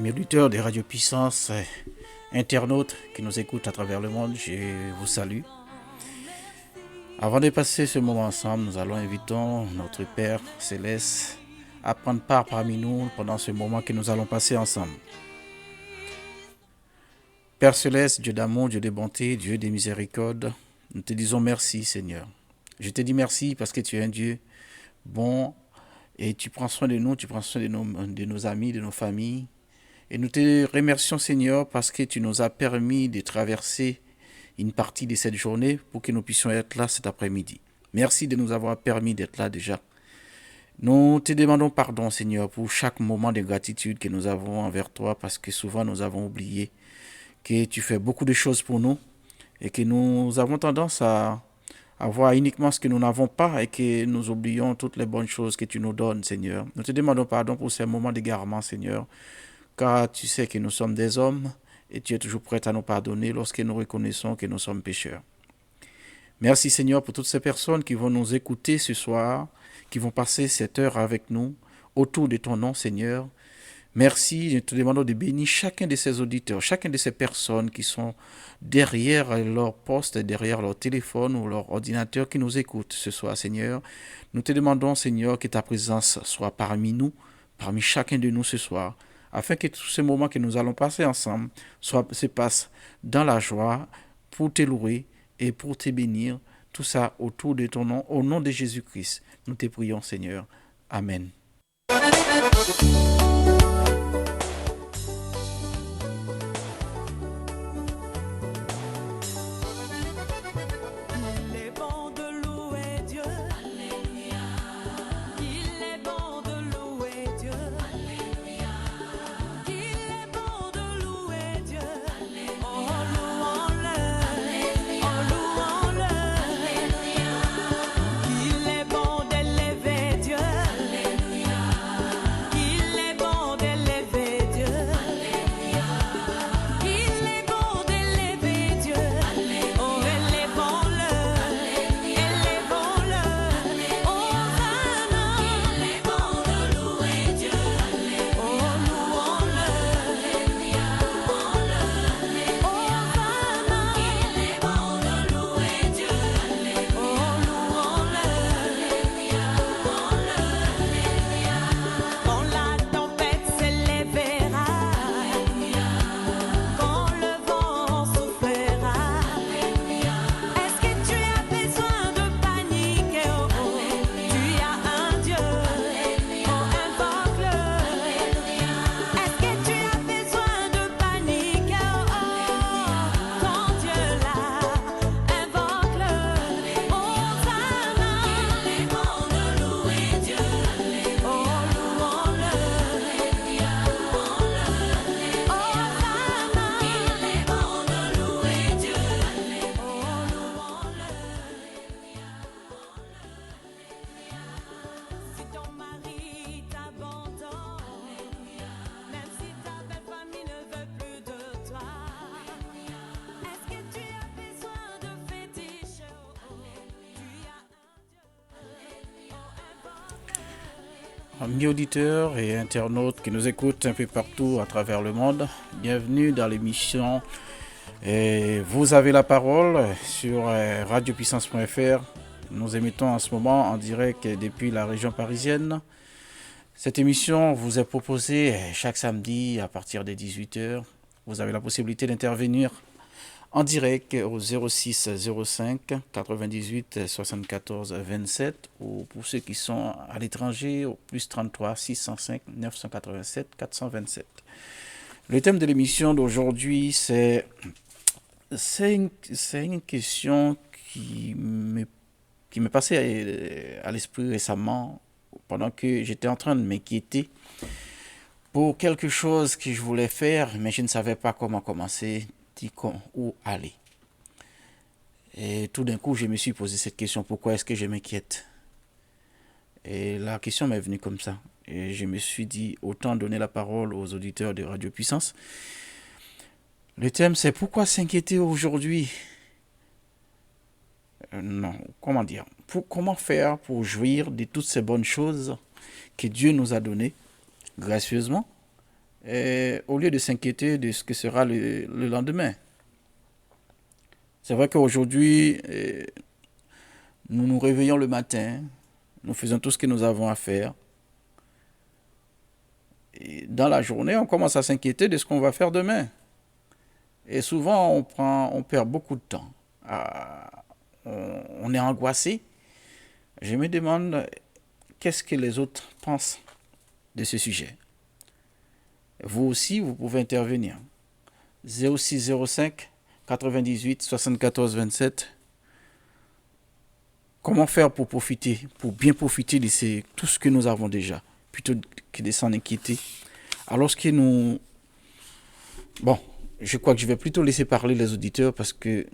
Amis auditeurs des Radio Puissance, internautes qui nous écoutent à travers le monde, je vous salue. Avant de passer ce moment ensemble, nous allons inviter notre Père Céleste à prendre part parmi nous pendant ce moment que nous allons passer ensemble. Père Céleste, Dieu d'amour, Dieu de bonté, Dieu de miséricorde, nous te disons merci Seigneur. Je te dis merci parce que tu es un Dieu bon et tu prends soin de nous, tu prends soin de nos amis, de nos familles. Et nous te remercions Seigneur parce que tu nous as permis de traverser une partie de cette journée pour que nous puissions être là cet après-midi. Merci de nous avoir permis d'être là déjà. Nous te demandons pardon Seigneur pour chaque moment de gratitude que nous avons envers toi parce que souvent nous avons oublié que tu fais beaucoup de choses pour nous et que nous avons tendance à voir uniquement ce que nous n'avons pas et que nous oublions toutes les bonnes choses que tu nous donnes Seigneur. Nous te demandons pardon pour ces moments d'égarement Seigneur. Car tu sais que nous sommes des hommes et tu es toujours prêt à nous pardonner lorsque nous reconnaissons que nous sommes pécheurs. Merci Seigneur pour toutes ces personnes qui vont nous écouter ce soir, qui vont passer cette heure avec nous autour de ton nom Seigneur. Merci, nous te demandons de bénir chacun de ces auditeurs, chacune de ces personnes qui sont derrière leur poste, derrière leur téléphone ou leur ordinateur qui nous écoutent ce soir Seigneur. Nous te demandons Seigneur que ta présence soit parmi nous, parmi chacun de nous ce soir, afin que tous ces moments que nous allons passer ensemble se passent dans la joie, pour te louer et pour te bénir. Tout ça autour de ton nom, au nom de Jésus-Christ. Nous te prions, Seigneur. Amen. Amis auditeurs et internautes qui nous écoutent un peu partout à travers le monde, bienvenue dans l'émission Vous avez la parole sur radiopuissance.fr. Nous émettons en ce moment en direct depuis la région parisienne. Cette émission vous est proposée chaque samedi à partir des 18h. Vous avez la possibilité d'intervenir en direct au 06 05 98 74 27 ou pour ceux qui sont à l'étranger au plus 33 605 987 427. Le thème de l'émission d'aujourd'hui c'est une question qui m'est passée à l'esprit récemment pendant que j'étais en train de m'inquiéter pour quelque chose que je voulais faire mais je ne savais pas comment commencer. Où aller. Et tout d'un coup, je me suis posé cette question, pourquoi est-ce que je m'inquiète? Et la question m'est venue comme ça. Et je me suis dit, autant donner la parole aux auditeurs de Radio Puissance. Le thème, c'est pourquoi s'inquiéter aujourd'hui? Non, comment dire? Comment faire pour jouir de toutes ces bonnes choses que Dieu nous a données gracieusement, au lieu de s'inquiéter de ce que sera le lendemain. C'est vrai qu'aujourd'hui, nous nous réveillons le matin, nous faisons tout ce que nous avons à faire. Et dans la journée, on commence à s'inquiéter de ce qu'on va faire demain. Et souvent, on perd beaucoup de temps. On est angoissé. Je me demande qu'est-ce que les autres pensent de ce sujet. Vous aussi, vous pouvez intervenir. 0605 98 74 27. Comment faire pour profiter, pour bien profiter de tout ce que nous avons déjà, plutôt que de s'en inquiéter. Alors que nous... Bon, je crois que je vais plutôt laisser parler les auditeurs parce que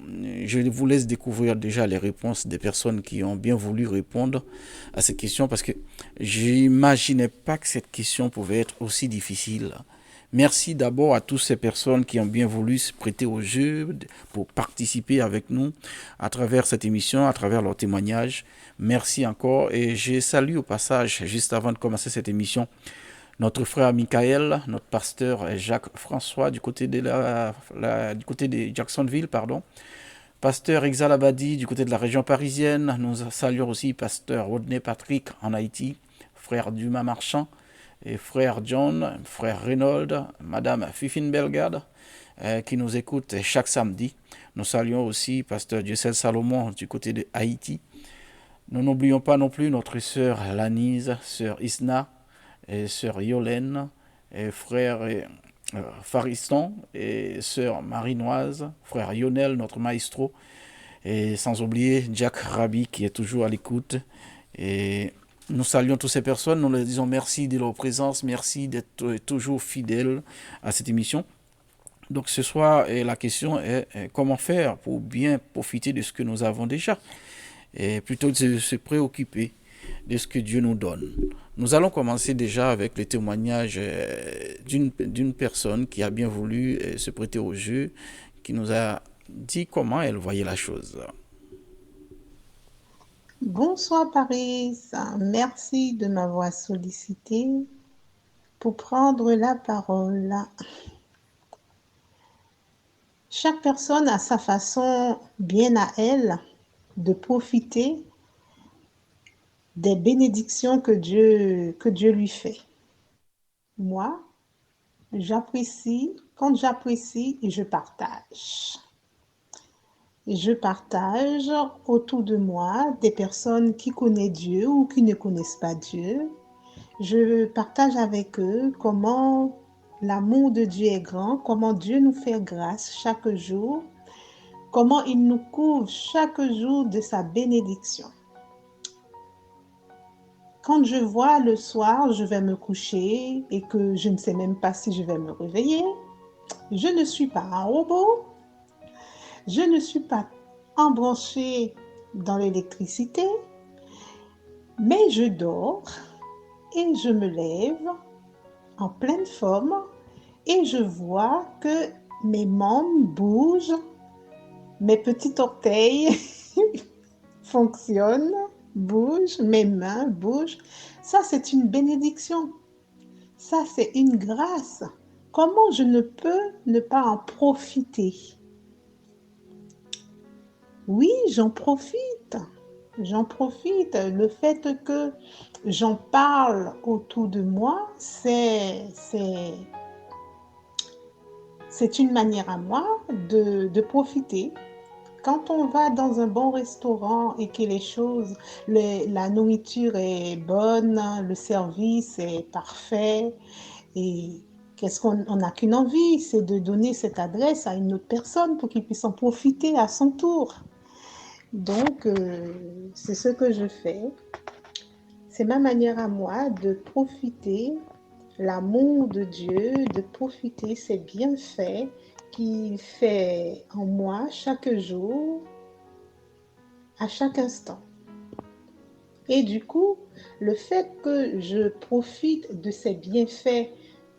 je vous laisse découvrir déjà les réponses des personnes qui ont bien voulu répondre à cette question parce que j'imaginais pas que cette question pouvait être aussi difficile. Merci d'abord à toutes ces personnes qui ont bien voulu se prêter au jeu pour participer avec nous à travers cette émission, à travers leurs témoignages. Merci encore et je salue au passage, juste avant de commencer cette émission, notre frère Michael, notre pasteur Jacques François du côté de du côté de Jacksonville, pardon. Pasteur Exal Abadi du côté de la région parisienne. Nous saluons aussi pasteur Rodney Patrick en Haïti, frère Dumas Marchand, et frère John, frère Reynolds, madame Fifine Belgade, qui nous écoute chaque samedi. Nous saluons aussi pasteur Diocèse Salomon du côté de Haïti. Nous n'oublions pas non plus notre sœur Lanise, sœur Isna, et sœur Yolène, et frère Fariston, et sœur Marinoise, frère Lionel, notre maestro, et sans oublier Jack Rabi qui est toujours à l'écoute. Et nous saluons toutes ces personnes, nous leur disons merci de leur présence, merci d'être toujours fidèles à cette émission. Donc ce soir, la question est comment faire pour bien profiter de ce que nous avons déjà, et plutôt de se préoccuper de ce que Dieu nous donne. Nous allons commencer déjà avec le témoignage d'une personne qui a bien voulu se prêter au jeu, qui nous a dit comment elle voyait la chose. Bonsoir Paris, merci de m'avoir sollicité pour prendre la parole. Chaque personne a sa façon bien à elle de profiter des bénédictions que Dieu lui fait. Moi, quand j'apprécie, je partage. Je partage autour de moi des personnes qui connaissent Dieu ou qui ne connaissent pas Dieu. Je partage avec eux comment l'amour de Dieu est grand, comment Dieu nous fait grâce chaque jour, comment il nous couvre chaque jour de sa bénédiction. Quand je vois le soir, je vais me coucher et que je ne sais même pas si je vais me réveiller, je ne suis pas un robot, je ne suis pas embranchée dans l'électricité, mais je dors et je me lève en pleine forme et je vois que mes membres bougent, mes petits orteils fonctionnent, bougent, mes mains bougent. Ça, c'est une bénédiction. Ça, c'est une grâce. Comment je ne peux ne pas en profiter? Oui, j'en profite. J'en profite. Le fait que j'en parle autour de moi, c'est une manière à moi de profiter. Quand on va dans un bon restaurant et que la nourriture est bonne, le service est parfait, et qu'est-ce qu'on n'a qu'une envie, c'est de donner cette adresse à une autre personne pour qu'il puisse en profiter à son tour. Donc, c'est ce que je fais. C'est ma manière à moi de profiter l'amour de Dieu, de profiter ses bienfaits qu'il fait en moi chaque jour, à chaque instant. Et du coup, le fait que je profite de ces bienfaits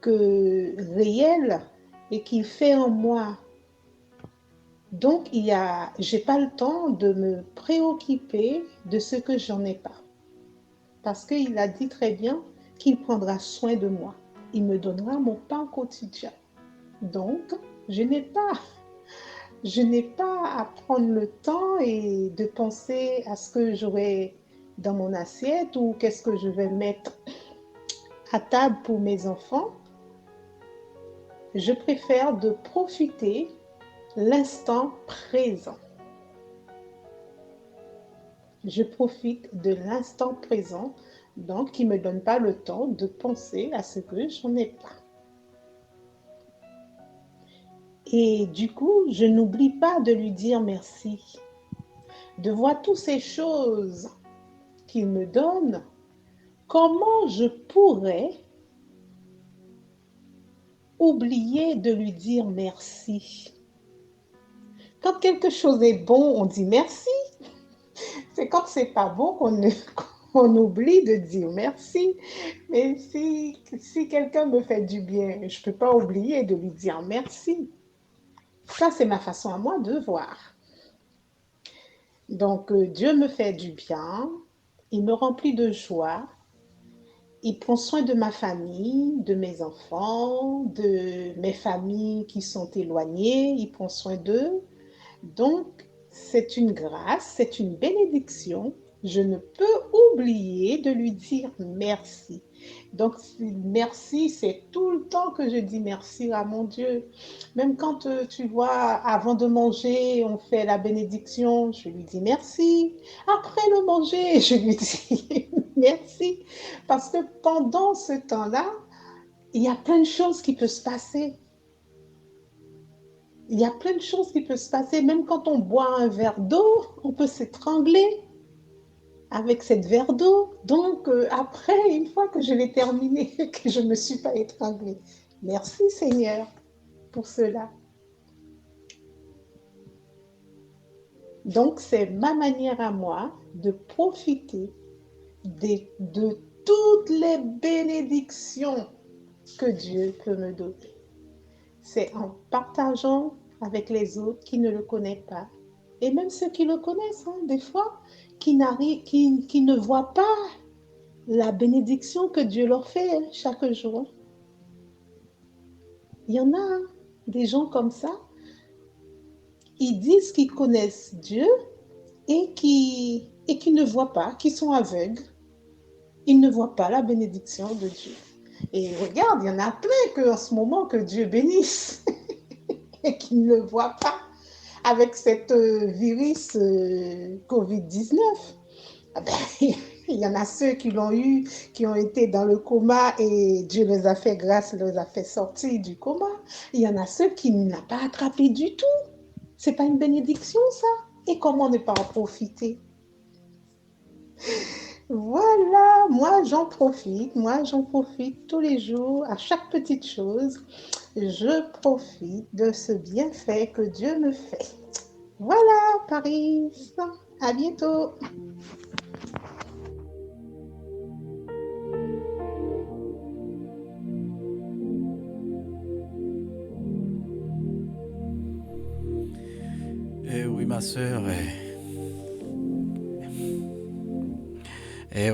réels et qu'il fait en moi, donc j'ai pas le temps de me préoccuper de ce que j'en ai pas. Parce qu'il a dit très bien qu'il prendra soin de moi. il me donnera mon pain quotidien. Donc, je n'ai pas à prendre le temps et de penser à ce que j'aurai dans mon assiette ou qu'est-ce que je vais mettre à table pour mes enfants. Je préfère de profiter l'instant présent. Je profite de l'instant présent, donc qui ne me donne pas le temps de penser à ce que je n'ai pas. Et du coup, je n'oublie pas de lui dire merci, de voir toutes ces choses qu'il me donne. Comment je pourrais oublier de lui dire merci? Quand quelque chose est bon, on dit merci. C'est quand c'est pas bon qu'on oublie de dire merci. Mais si quelqu'un me fait du bien, je ne peux pas oublier de lui dire merci. Ça, c'est ma façon à moi de voir. Donc, Dieu me fait du bien, il me remplit de joie, il prend soin de ma famille, de mes enfants, de mes familles qui sont éloignées, il prend soin d'eux. Donc, c'est une grâce, c'est une bénédiction. Je ne peux oublier de lui dire merci. Donc, merci, c'est tout le temps que je dis merci à mon Dieu. Même quand tu vois, avant de manger, on fait la bénédiction, je lui dis merci. Après le manger, je lui dis merci. Parce que pendant ce temps-là, il y a plein de choses qui peuvent se passer. Il y a plein de choses qui peuvent se passer. Même quand on boit un verre d'eau, on peut s'étrangler avec cette verre d'eau. Donc, après, une fois que je l'ai terminé, que je ne me suis pas étranglée, merci Seigneur pour cela. Donc, c'est ma manière à moi de profiter de toutes les bénédictions que Dieu peut me donner. C'est en partageant avec les autres qui ne le connaissent pas. Et même ceux qui le connaissent, hein, des fois, qui ne voient pas la bénédiction que Dieu leur fait hein, chaque jour. Il y en a hein, des gens comme ça, ils disent qu'ils connaissent Dieu et qui ne voient pas, qui sont aveugles. Ils ne voient pas la bénédiction de Dieu. Et regarde, il y en a plein que en ce moment que Dieu bénisse et qui ne le voient pas avec cette virus Covid-19. Ah ben, il y en a ceux qui l'ont eu, qui ont été dans le coma et Dieu les a fait grâce, les a fait sortir du coma. Il y en a ceux qui n'ont pas attrapé du tout. C'est pas une bénédiction ça? Et comment ne pas en profiter? Voilà, moi j'en profite tous les jours, à chaque petite chose, je profite de ce bienfait que Dieu me fait. Voilà, Paris, à bientôt. Oui, ma sœur.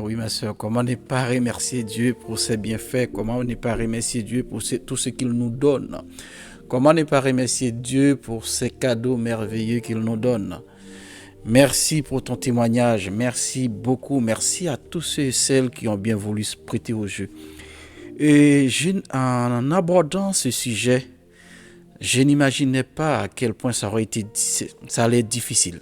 Oui, ma sœur, comment ne pas remercier Dieu pour ses bienfaits? Comment ne pas remercier Dieu pour tout ce qu'il nous donne? Comment ne pas remercier Dieu pour ces cadeaux merveilleux qu'il nous donne? Merci pour ton témoignage. Merci beaucoup. Merci à tous ceux et celles qui ont bien voulu se prêter au jeu. Et en abordant ce sujet, je n'imaginais pas à quel point ça allait être difficile.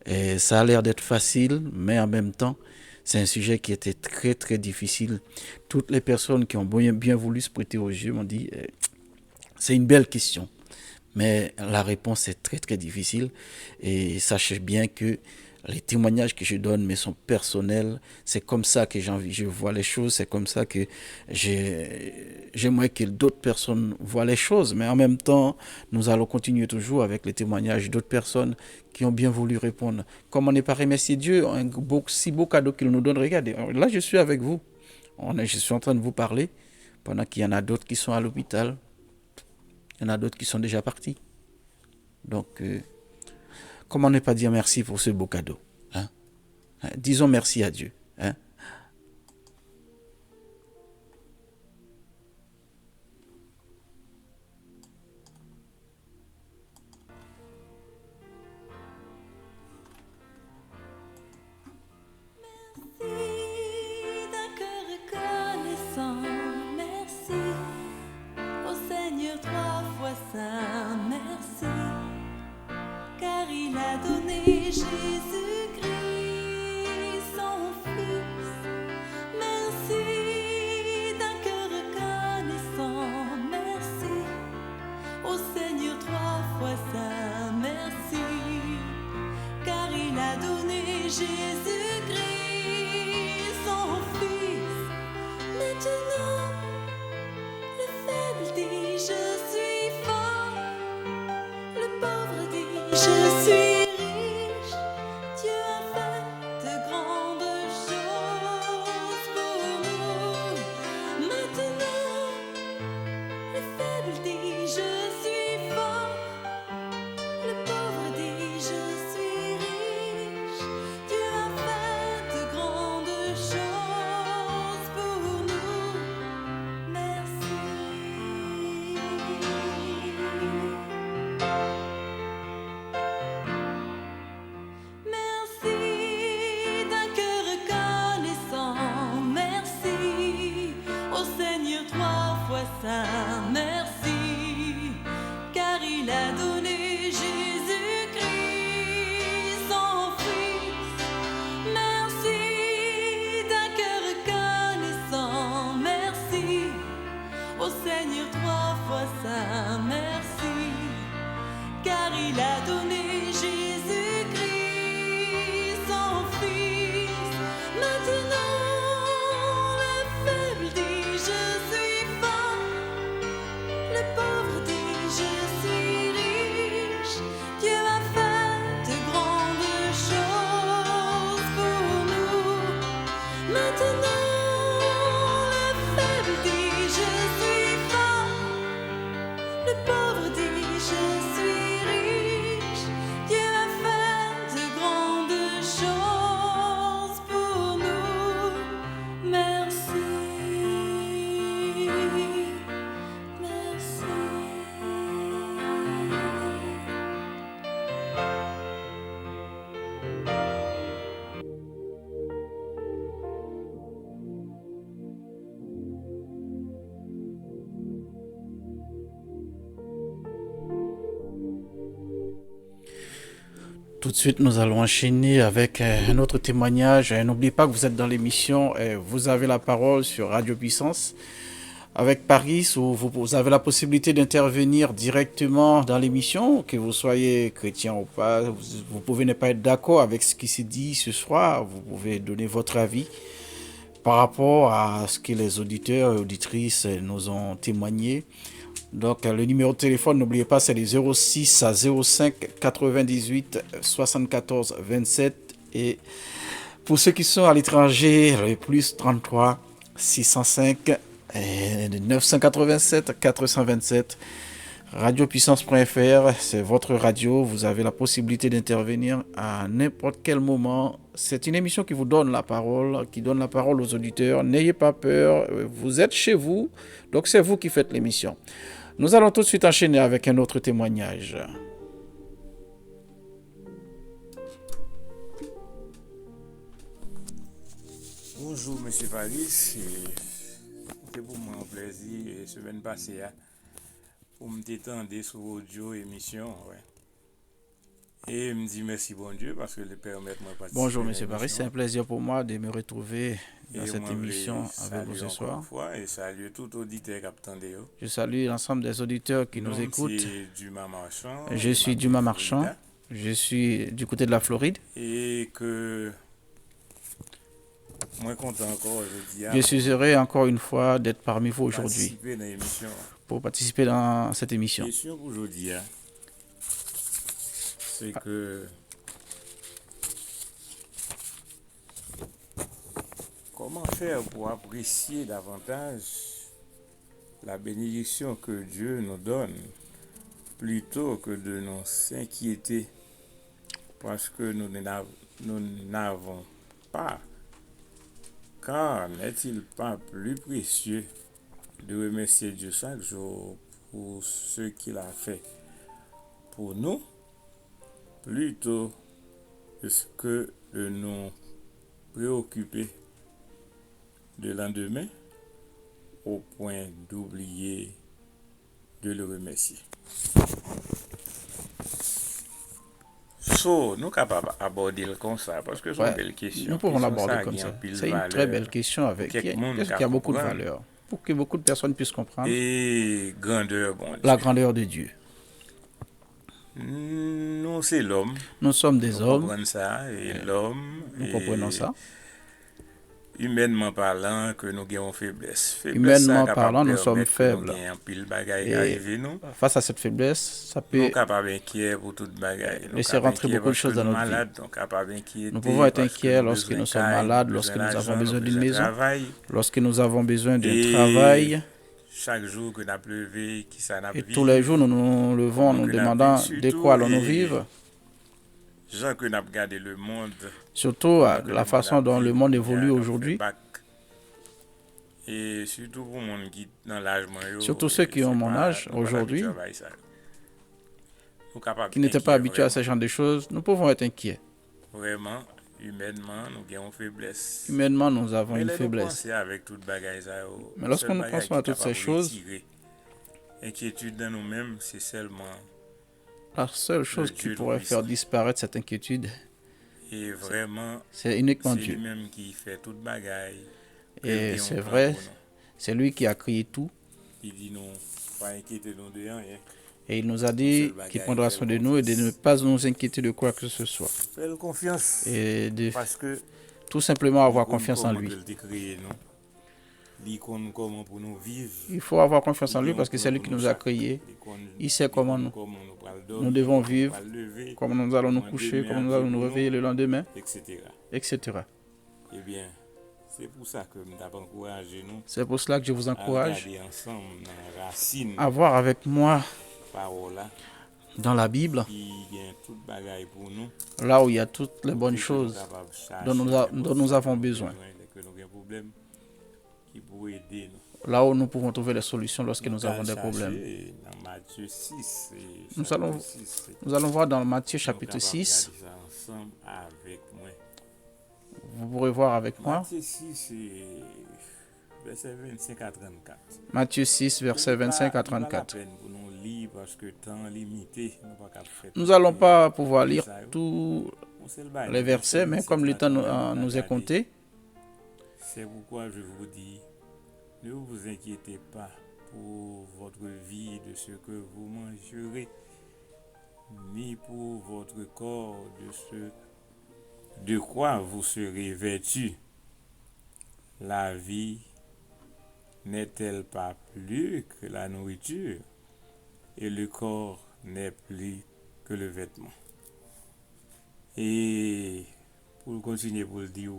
Et ça a l'air d'être facile, mais en même temps, c'est un sujet qui était très très difficile. Toutes les personnes qui ont bien voulu se prêter au jeu m'ont dit c'est une belle question, mais la réponse est très très difficile. Et sachez bien que les témoignages que je donne mais sont personnels. C'est comme ça que je vois les choses. C'est comme ça que j'aimerais que d'autres personnes voient les choses. Mais en même temps, nous allons continuer toujours avec les témoignages d'autres personnes qui ont bien voulu répondre. Comment ne pas remercier Dieu? Un si beau cadeau qu'il nous donne. Regardez, là je suis avec vous. Je suis en train de vous parler pendant qu'il y en a d'autres qui sont à l'hôpital. Il y en a d'autres qui sont déjà partis. Donc, comment ne pas dire merci pour ce beau cadeau, hein? Disons merci à Dieu, hein? a donné Jésus-Christ, son Fils. Merci d'un cœur reconnaissant, merci au Seigneur 3 fois ça, merci, car il a donné Jésus-Christ, son Fils. Maintenant, le faible dit je suis fort, le pauvre dit je suis riche. Dieu a fait de grandes choses pour nous. Maintenant, le faible dit je suis fort, le pauvre dit je suis riche. Dieu a fait de grandes choses pour nous. Merci. Merci d'un cœur reconnaissant, merci au Seigneur 3 fois ça, merci, car il a donné Jésus-Christ, son Fils. Merci d'un cœur reconnaissant, merci au Seigneur 3 fois ça, merci, car il a donné Jésus-Christ, son Fils. Maintenant, le faible dit je suis fort, le pauvre dit je suis riche. Dieu a fait de grandes choses pour nous. Maintenant, le faible dit je suis fort, le pauvre dit je suis riche. Dieu a fait de grandes choses pour nous. Merci. Merci. Tout de suite, nous allons enchaîner avec un autre témoignage. N'oubliez pas que vous êtes dans l'émission Vous avez la parole sur Radio Puissance avec Paris, où vous avez la possibilité d'intervenir directement dans l'émission, que vous soyez chrétien ou pas. Vous pouvez ne pas être d'accord avec ce qui s'est dit ce soir. Vous pouvez donner votre avis par rapport à ce que les auditeurs et auditrices nous ont témoigné. Donc, le numéro de téléphone, n'oubliez pas, c'est les 06 à 05 98 74 27. Et pour ceux qui sont à l'étranger, le plus 33 605 987 427. Radiopuissance.fr, c'est votre radio. Vous avez la possibilité d'intervenir à n'importe quel moment. C'est une émission qui vous donne la parole, qui donne la parole aux auditeurs. N'ayez pas peur, vous êtes chez vous, donc c'est vous qui faites l'émission. Nous allons tout de suite enchaîner avec un autre témoignage. Bonjour, Monsieur Paris. C'était pour moi un plaisir, semaine passée, pour me détendre sur audio émission. Ouais. Et me dit merci, bon Dieu, parce que le permet moi participer. Bonjour, Monsieur Paris. C'est un plaisir pour moi de me retrouver dans cette émission avec vous ce soir. Et saluer tout auditeur qui attendait. Je salue l'ensemble des auditeurs qui nous écoutent. Je suis Dumas Marchand. Je suis du côté de la Floride. Et que moi content encore aujourd'hui. Je suis heureux encore une fois d'être parmi vous aujourd'hui pour participer dans cette émission. La question pour aujourd'hui, c'est que comment faire pour apprécier davantage la bénédiction que Dieu nous donne plutôt que de nous s'inquiéter parce que nous n'avons pas. Car n'est-il pas plus précieux de remercier Dieu chaque jour pour ce qu'il a fait pour nous plutôt que de nous préoccuper de lendemain au point d'oublier de le remercier. So, nous capables d'aborder comme ça parce que c'est une Ouais, belle question. nous pouvons Question l'aborder ça comme qui a ça. un pile C'est une très valeur belle question pour quelques qui monde a beaucoup de comprendre valeur pour que beaucoup de personnes puissent comprendre et grandeur bon la Dieu. grandeur de Dieu. Nous c'est l'homme, Nous sommes des nous hommes, comprenons ça et l'homme nous comprenons et ça. humainement parlant que nous avons faiblesse. Faiblesse ça Humainement capable parlant, de nous sommes permettre que nous faibles. ayons un pile bagaille Et arriver nous. face à cette faiblesse, ça Nous peut capables inquiets pour toute bagaille. Nous laisser capables rentrer inquiets beaucoup de parce que choses dans nous notre vie. malades, nous capables inquiétés Nous pouvons être parce que inquiets nous lorsque besoin nous sommes caille, malades, nous lorsque besoin nous avons d'argent, nous besoin d'une besoin de maison, travail. lorsque nous avons besoin d'un Et travail. chaque jour que nous avons levé, qui ça n'a Et tous les jours, nous nous levons en nous demandant de quoi allons-nous vivre. gens que nous avons regardé le monde, Surtout comment que la le façon monde a dont le vécu, monde nous évolue avons fait aujourd'hui. bac. Et surtout pour les gens qui dans l'âge, Surtout ceux qui ont mon âge aujourd'hui, qui n'étaient pas habitués à ce genre de choses, nous pouvons être inquiets. Vraiment, humainement, nous avons une faiblesse. Humainement, nous avons Mais une là, nous faiblesse. pensons avec toute bagaille ça. Mais lorsqu'on nous pense à toutes ces choses, inquiétude dans nous-mêmes, c'est seulement la seule chose qui Dieu pourrait faire tout-puissant. disparaître cette inquiétude, et vraiment, c'est uniquement c'est Dieu. lui-même qui fait toute bagaille. Et c'est vrai, c'est lui qui a créé tout. Il dit non, pas inquiéter nous de rien. Et il nous a dit qu'il prendra soin de nous et de ne pas nous inquiéter de quoi que ce soit. Fais confiance. Et de Parce que tout simplement avoir il confiance en comment lui. que il t'a créé, non? Il connaît comment pour nous vivre. Il faut avoir confiance en lui parce que c'est lui qui nous a créés. Il sait comment nous devons vivre, comment nous allons nous coucher, comment nous allons nous réveiller le lendemain, etc. etc. Eh bien, c'est pour ça que nous avons encouragé nous C'est pour cela que je vous à encourage regarder ensemble dans la racine à voir avec moi parole là, dans la Bible, qui gagne toute bagaille pour nous. là où il y a toutes les bonnes Que choses nous capables de chercher dont nous avons besoin, que nous avons des problèmes qui pourraient aider nous. là où nous pouvons trouver les solutions lorsque nous avons des allons problèmes. chercher Dans Matthieu 6, et Nous chapitre allons, 6, nous allons voir dans Matthieu nous chapitre capables de 6. regarder ça ensemble avec moi. Vous pourrez voir avec moi. Matthieu 6, c'est verset 25 à 34. Matthieu 6, versets 25 à 34. Pour nous lire parce que temps limité, nous pas capable faire. Nous n'allons pas pouvoir lire tous On sait le bail, les versets, mais comme le temps nous est compté, c'est pourquoi je vous dis, ne vous inquiétez pas pour votre vie de ce que vous mangerez, ni pour votre corps de ce de quoi vous serez vêtus. La vie n'est-elle pas plus que la nourriture, et le corps n'est plus que le vêtement. Et pour continuer pour le dire,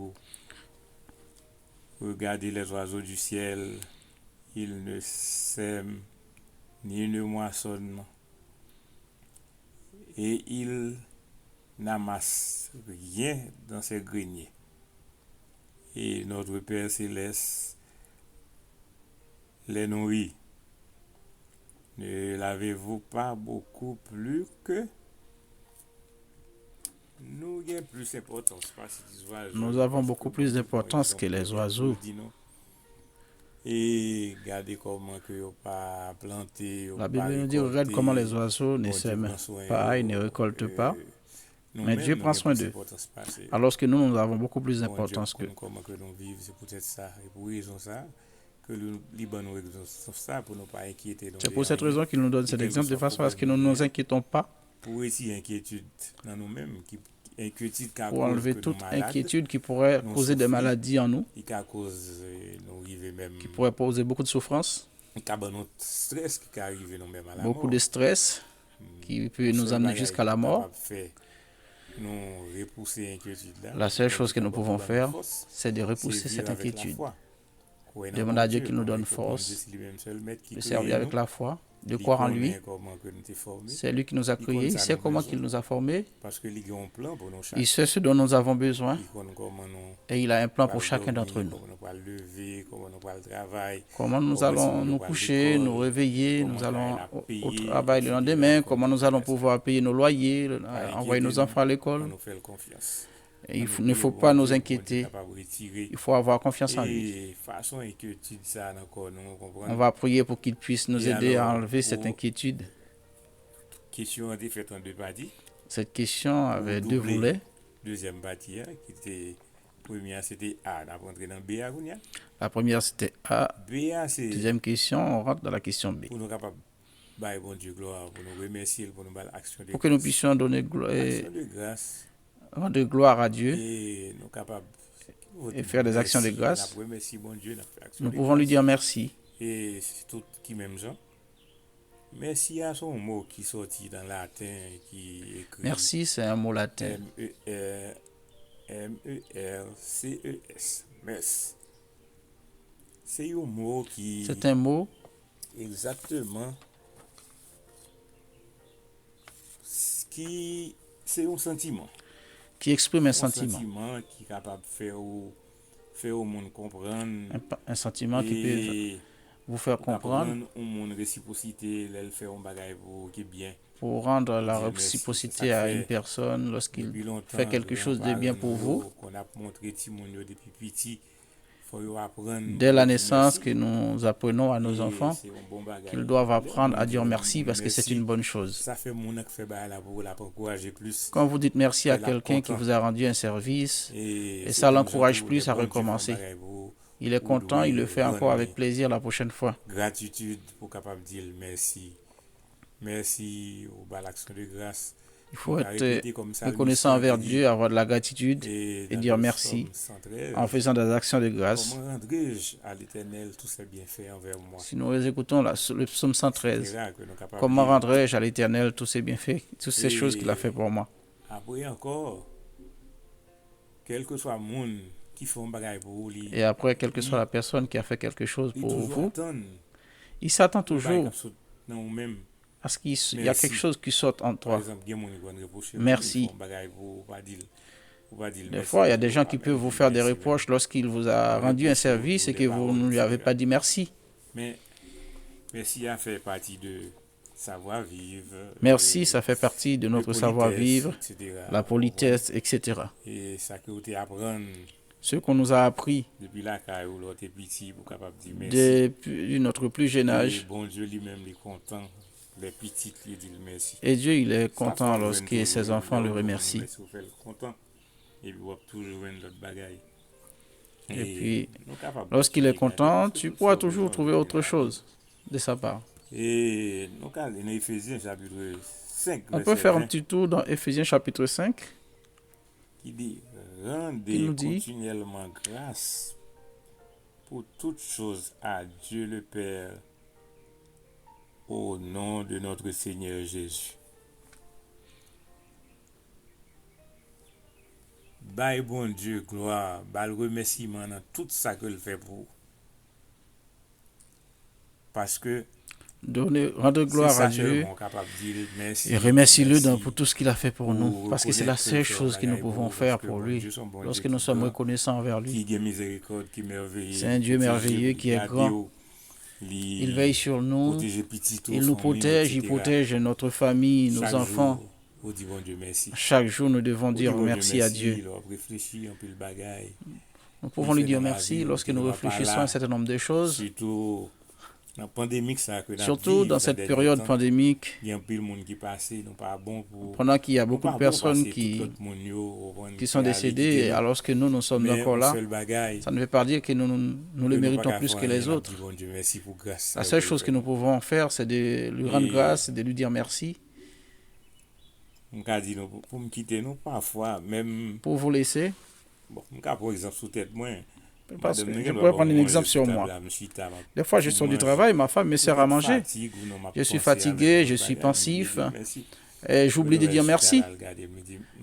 regardez les oiseaux du ciel, ils ne sèment ni ne moissonnent, et ils n'amassent rien dans ses greniers. Et notre Père Céleste les nourrit. Ne l'avez-vous pas beaucoup plus que nous avons plus d'importance parce que les oiseaux, nous avons beaucoup plus d'importance que les oiseaux. Et regardez comment que vous pas planté. La Bible nous dit, regarde comment les oiseaux ne sèment pas et ne récoltent pas, mais Dieu prend soin d'eux. Alors que nous avons beaucoup plus d'importance qu'eux. Comment que nous vivons, c'est peut-être ça. Et pour raison ça, que le Liban nous sauf ça pour ne pas inquiéter. C'est pour cette raison qu'il nous donne cet exemple de façon à ce que nous ne nous inquiétons pas. Pour essayer inquiétude dans nous-mêmes, inquiétude pour enlever toute inquiétude qui pourrait causer des maladies en nous, qui pourrait causer beaucoup de souffrance, beaucoup de stress qui peut nous amener jusqu'à la mort. La seule chose que nous pouvons faire, c'est de repousser cette inquiétude. Demander à Dieu qu'il nous donne force de servir avec la foi, de croire en lui. C'est lui qui nous a créés, il sait comment il nous a formés, il sait ce dont nous avons besoin et il a un plan pour chacun d'entre nous. Comment nous allons nous coucher, nous réveiller, nous allons au travail le lendemain, comment nous allons pouvoir payer nos loyers, envoyer nos enfants à l'école. Il ne faut pas nous inquiéter, il faut avoir confiance en lui. On va prier pour qu'il puisse nous aider à enlever cette inquiétude. Cette question avait deux doubler. volets. Deuxième partie, hein, qui était première, c'était A. On a rentré dans B. Kounia. La première, c'était A. B, c'est Deuxième question, on rentre dans la question B. pour nous capables de bon Dieu gloire, pour nous remercier, pour nous faire l'action de Pour que nous grâce. puissions donner Action de grâce. rendre gloire à Dieu Et nous capables et faire des actions de grâce, merci bon Dieu, nous fait action nous de pouvons lui grâce. dire merci. Et c'est tout qui même gens. Merci à son mot qui sortit dans latin, qui écrit Merci, c'est un mot latin. MERCES. Merci. C'est un mot qui C'est un mot exactement qui c'est un sentiment. qui exprime un Un sentiment. sentiment qui est capable de faire au monde comprendre. Un sentiment qui peut Et vous faire comprendre un monde réciprocité, elle fait un bagage qui est bien. pour rendre la Dire merci, réciprocité c'est ça à fait une personne Depuis lorsqu'il longtemps, fait quelque chose de bien pour vous. qu'on a montré Timonio depuis petit, faut y apprendre. Dès la à dire naissance merci. que nous apprenons à nos Et enfants c'est un bon bagage. qu'ils doivent apprendre à dire Dire merci parce que c'est merci. une bonne chose. Ça fait mon qui fait bail là pour encourager plus. Quand vous dites merci à Elle a quelqu'un qui content. vous a rendu un service, Et ça c'est l'encourage comme plus ça, à bon Dieu fait un recommencer. bagage pour il est content, il le fait encore avec plaisir la prochaine fois. gratitude pour capable dire merci. Merci au bas l'action de grâce. Il faut On a être répété comme ça, reconnaissant Lucien envers dit, Dieu, avoir de la gratitude et et dans dire le merci Psaume 113, en faisant des actions de grâce. comment rendrai-je à l'Éternel tous ses bienfaits envers moi? Si nous écoutons le psaume 113, C'est là que nous sommes capables comment de dire. rendrai-je à l'Éternel tous ses bienfaits, toutes ces Et choses qu'il a fait pour moi? Après encore, quel que soit le monde qui fait un bagage pour vous, Et après, quelle que soit la personne qui a fait quelque chose il pour toujours vous, attend il s'attend un toujours bagage qui saute dans vous-même. à ce qu'il y a Merci. quelque chose qui saute en Par toi. exemple, il y a des gens qui vont reprocher, Merci. ils font un bagage pour pas dire Des merci. fois, il y a des gens qui Ah, peuvent mais vous faire des merci, reproches lorsqu'il vous a rendu un service et que vous ne lui avez pas dit merci. Mais merci a fait partie de savoir-vivre. Merci, ça fait partie de notre savoir-vivre, la politesse, etc. Et ça que vous apprendre Ce qu'on nous a appris depuis la caille où l'autre est petit pour capable de dire merci. depuis notre plus jeune Et âge. bon Dieu lui-même il est content. Les petits lui disent merci. Et Dieu, il est Ça content fait lorsque toujours ses enfants le toujours remercient. merci, vous faites content. Et puis vous avez toujours une autre bagaille. Et puis, nous capables de lorsqu'il est continuer à content, garder tu tout pourras ça toujours trouver aujourd'hui, autre chose de sa part. Et nous allons dans Éphésiens chapitre 5, On verset peut faire un 20, petit tour dans Éphésiens chapitre 5. qui dit Qui rendez nous dit continuellement grâce pour toutes choses à Dieu le Père au nom de notre Seigneur Jésus. Bye bon Dieu, gloire, bal remerciement dans tout ça que le fait pour vous. Parce que Rendre gloire c'est à ça Dieu que nous capable de dire merci. et remercie-le merci. pour tout ce qu'il a fait pour nous. Parce que c'est la seule chose que nous pouvons faire pour lui lorsque nous sommes reconnaissants envers lui. Qui est miséricorde, qui est merveilleux. C'est un Dieu merveilleux qui est grand. Il veille sur nous, il nous protège, il protège notre famille, nos enfants. Vous dites bon Dieu merci. Chaque jour, nous devons Vous dites dire bon merci à Dieu. Il a réfléchi un peu le bagage. Nous pouvons lui dire merci lorsque nous réfléchissons à un certain nombre de choses. Surtout dans la pandémie, ça que Surtout dans cette période pandémique, il y a un peu de monde qui passe, non pas bon pour. pendant qu'il y a beaucoup de personnes qui sont décédées, alors que nous sommes encore là, ça ne veut pas dire que nous le méritons plus que les autres. La seule chose que nous pouvons faire, c'est de lui rendre grâce et de lui dire merci. Pour me quitter, nous, parfois, même. Pour vous laisser. Bon, par exemple, sous tête, moi. Parce que je pourrais prendre un exemple sur moi. Des fois, je sors du travail, ma femme me sert à manger. Je suis fatigué, je suis pensif. Et j'oublie de dire merci.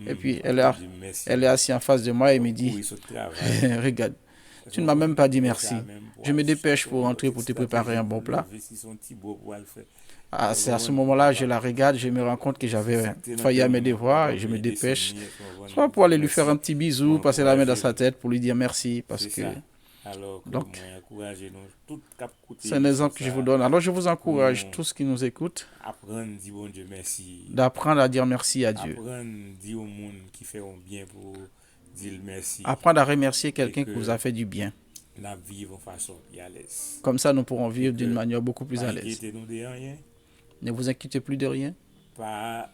Et puis, elle est assise en face de moi et me dit, regarde, tu ne m'as même pas dit merci. Je me dépêche pour rentrer pour te préparer un bon plat. C'est à ce moment-là, je la regarde, je me rends compte que j'avais failli à mes devoirs et je me dépêche. Soit pour aller lui faire un petit bisou, passer la main dans sa tête pour lui dire merci. Parce que... Donc, c'est un exemple que je vous donne. Alors, je vous encourage, tous qui nous écoutent, d'apprendre à dire merci à Dieu. Apprendre à remercier quelqu'un qui vous a fait du bien. Comme ça, nous pourrons vivre d'une manière beaucoup plus à l'aise. Ne vous inquiétez plus de rien. Pas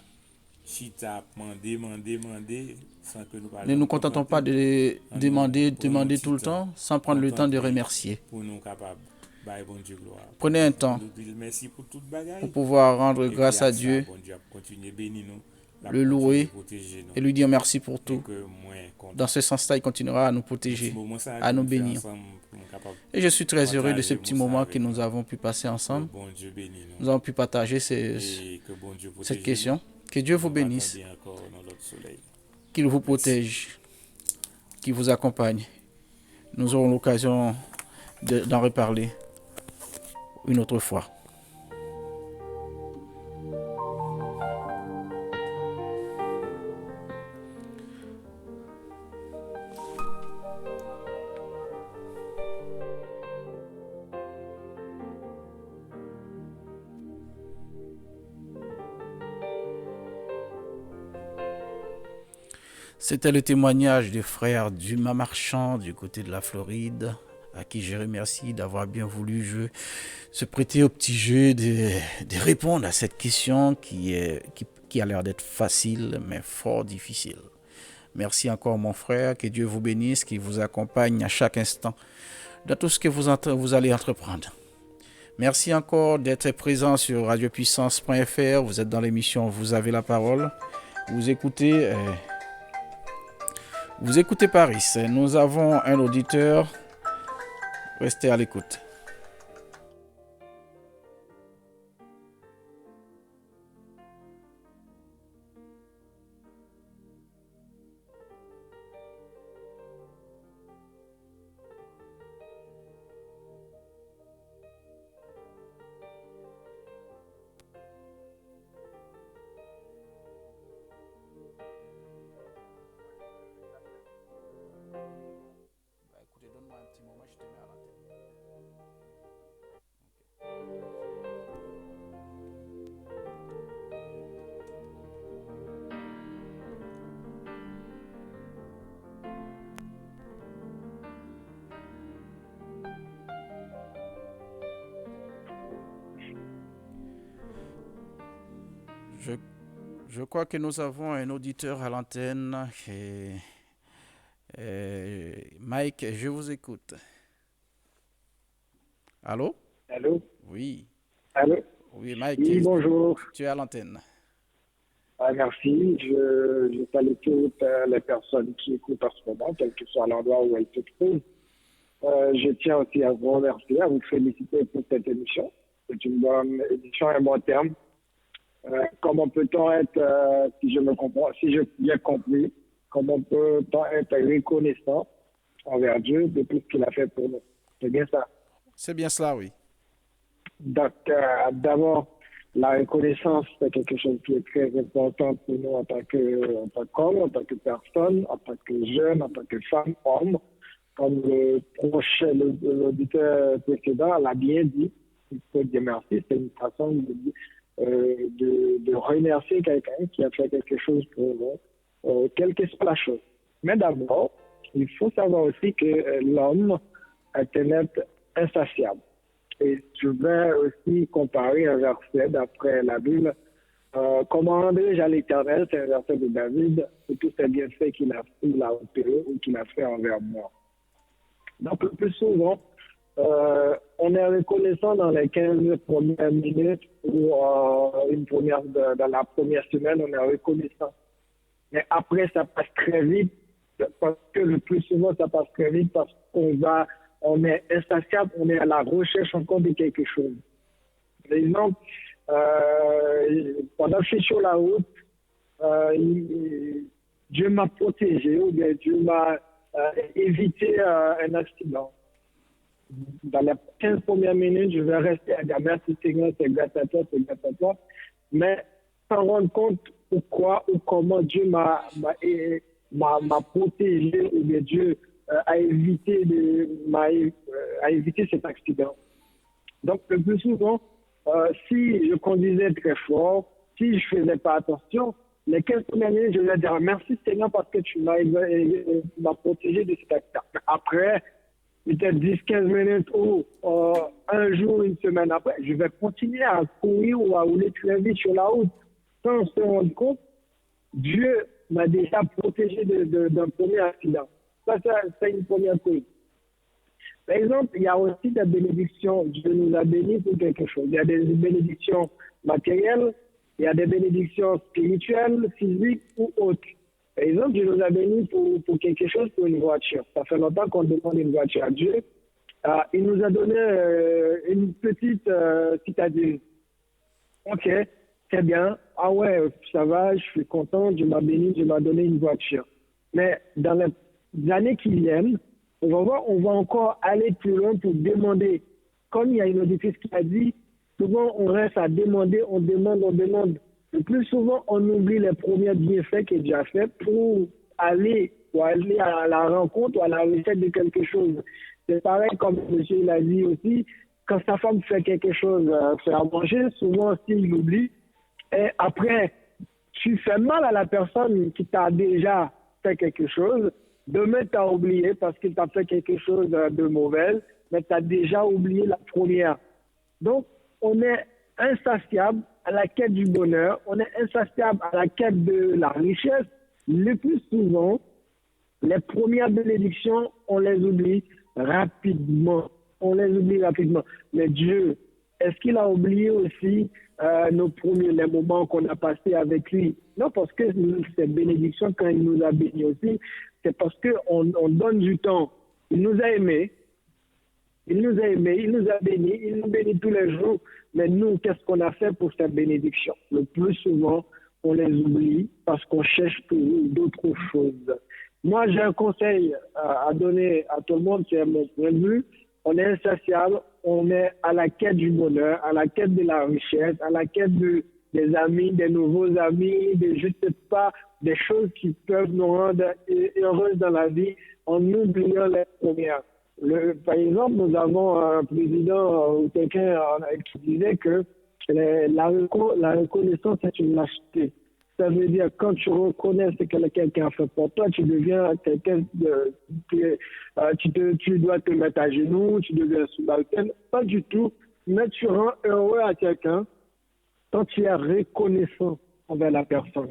chita, demander, sans que nous Ne parlions nous contentons pas de demander tout le temps sans prendre le temps de remercier. pour nous capables, bah bon Dieu gloire. Prenez un temps Nous disons merci pour toute pour bagaille. pouvoir rendre Et grâce puis à ça, Dieu, bon Dieu a continué bénir nous, la le continuer louer protéger nous. et lui dire merci pour Et tout. que moins content. Dans ce sens-là, il continuera à nous Petit protéger, moment ça à nous nous fait bénir. ensemble pour nous capables Et je suis très heureux de ce partager petit ça moment avec que nous nous. avons pu passer Que ensemble. bon Dieu bénisse Nous nous. avons pu partager Et que bon Dieu cette protège question. Que Dieu vous nous. bénisse, Attendez encore dans l'autre soleil. qu'il vous protège, qu'il vous accompagne. Nous aurons l'occasion d'en reparler une autre fois. C'était le témoignage des frères Dumas Marchand du côté de la Floride, à qui je remercie d'avoir bien voulu se prêter au petit jeu de répondre à cette question qui a l'air d'être facile mais fort difficile. Merci encore mon frère, que Dieu vous bénisse, qu'il vous accompagne à chaque instant dans tout ce que vous allez entreprendre. Merci encore d'être présent sur radiopuissance.fr. Vous êtes dans l'émission Vous avez la parole. Vous écoutez Paris. Nous avons un auditeur. Restez à l'écoute. Écoutez, donne-moi un petit moment, je te mets à l'antenne. Je crois que nous avons un auditeur à l'antenne. Mike, je vous écoute. Allô? Allô? Oui. Allô? Oui, Mike, Oui, bonjour. tu es à l'antenne. Merci. Je salue toutes les personnes qui écoutent en ce moment, quel que soit l'endroit où elles se trouvent. Je tiens aussi à vous remercier, à vous féliciter pour cette émission. C'est une bonne émission et un bon terme. Comment peut-on être, si j'ai bien compris, comment peut-on être reconnaissant envers Dieu de tout ce qu'il a fait pour nous? C'est bien ça. C'est bien cela, oui. Donc, d'abord, la reconnaissance, c'est quelque chose qui est très important pour nous en tant qu'homme, en tant que personne, en tant que jeune, en tant que femme, homme. Comme l'auditeur précédent l'a bien dit, il faut dire merci. C'est une façon de remercier quelqu'un qui a fait quelque chose pour nous, quelle que soit la chose. Mais d'abord, il faut savoir aussi que l'homme est un être insatiable. Et je vais aussi comparer un verset d'après la Bible. Comment rendrai-je à l'Éternel, c'est un verset de David, et tous ces bienfaits qu'il a opérés ou qu'il a fait envers moi. Donc, le plus souvent, on est reconnaissant dans les 15 premières minutes ou dans la première semaine, on est reconnaissant. Mais après, ça passe très vite, parce que le plus souvent, ça passe très vite parce on est insatiable, on est à la recherche encore de quelque chose. Par exemple, pendant que je suis sur la route, Dieu m'a protégé ou bien Dieu m'a évité un accident. Dans les 15 premières minutes, je vais rester à dire merci Seigneur, c'est grâce à toi, c'est grâce à toi. Mais sans rendre compte pourquoi ou comment Dieu m'a protégé ou bien Dieu a évité cet accident. Donc, le plus souvent, si je conduisais très fort, si je ne faisais pas attention, les 15 premières minutes, je vais dire merci Seigneur parce que tu m'as protégé de cet accident. Après, peut-être 10-15 minutes ou un jour, une semaine après, je vais continuer à courir ou à rouler très vite sur la route sans se rendre compte Dieu m'a déjà protégé d'un premier accident. Ça, c'est une première chose. Par exemple, il y a aussi des bénédictions. Dieu nous a bénis pour quelque chose. Il y a des bénédictions matérielles, il y a des bénédictions spirituelles, physiques ou autres. Par exemple, Dieu nous a bénis pour quelque chose, pour une voiture. Ça fait longtemps qu'on demande une voiture à Dieu. Il nous a donné une petite citadine. Ok, c'est bien. Ah ouais, ça va, je suis content, Dieu m'a béni, Dieu m'a donné une voiture. Mais dans les années qui viennent, on va encore aller plus loin pour demander. Comme il y a une auditrice qui a dit, souvent on reste à demander, on demande. Le plus souvent, on oublie les premiers bienfaits qu'il a déjà fait pour aller à la rencontre ou à la recherche de quelque chose. C'est pareil comme monsieur l'a dit aussi, quand sa femme fait quelque chose, fait à manger, souvent s'il oublie, et après, tu fais mal à la personne qui t'a déjà fait quelque chose. Demain, tu as oublié parce qu'il t'a fait quelque chose de mauvais, mais tu as déjà oublié la première. Donc, on est insatiable à la quête du bonheur, on est insatiable à la quête de la richesse. Le plus souvent, les premières bénédictions, on les oublie rapidement. Mais Dieu, est-ce qu'il a oublié aussi les moments qu'on a passés avec lui? Non, parce que ces bénédictions, quand il nous a bénis aussi, c'est parce qu'on donne du temps. Il nous a aimés, il nous a bénis, il nous bénit tous les jours. Mais nous, qu'est-ce qu'on a fait pour cette bénédiction? Le plus souvent, on les oublie parce qu'on cherche toujours d'autres choses. Moi, j'ai un conseil à donner à tout le monde, c'est mon point de vue. On est insatiable, on est à la quête du bonheur, à la quête de la richesse, à la quête des amis, des nouveaux amis, je ne sais pas, des choses qui peuvent nous rendre heureux dans la vie en oubliant les premières. Par exemple, nous avons un président ou quelqu'un qui disait que la reconnaissance est une lâcheté. Ça veut dire quand tu reconnais ce que quelqu'un a fait pour toi, tu deviens quelqu'un tu dois te mettre à genoux, tu deviens subalterne. Pas du tout. Mais tu rends heureux à quelqu'un quand tu es reconnaissant envers la personne.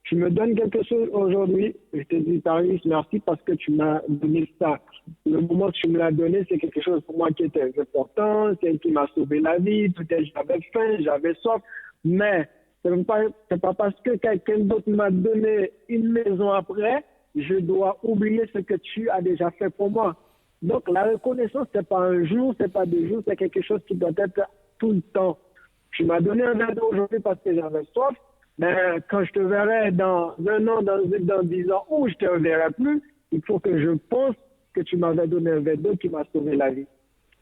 Tu me donnes quelque chose aujourd'hui, je te dis, Paris, merci parce que tu m'as donné ça. Le moment que tu me l'as donné, c'est quelque chose pour moi qui était important, c'est qui m'a sauvé la vie, peut-être j'avais faim, j'avais soif, mais c'est pas parce que quelqu'un d'autre m'a donné une maison après, je dois oublier ce que tu as déjà fait pour moi. Donc la reconnaissance, c'est pas un jour, c'est pas 2 jours, c'est quelque chose qui doit être tout le temps. Tu m'as donné un verre d'eau aujourd'hui parce que j'avais soif, mais quand je te verrai dans 1 an, dans 10 ans, ou je te verrai plus, il faut que je pense que tu m'avais donné un verre d'eau qui m'a sauvé la vie.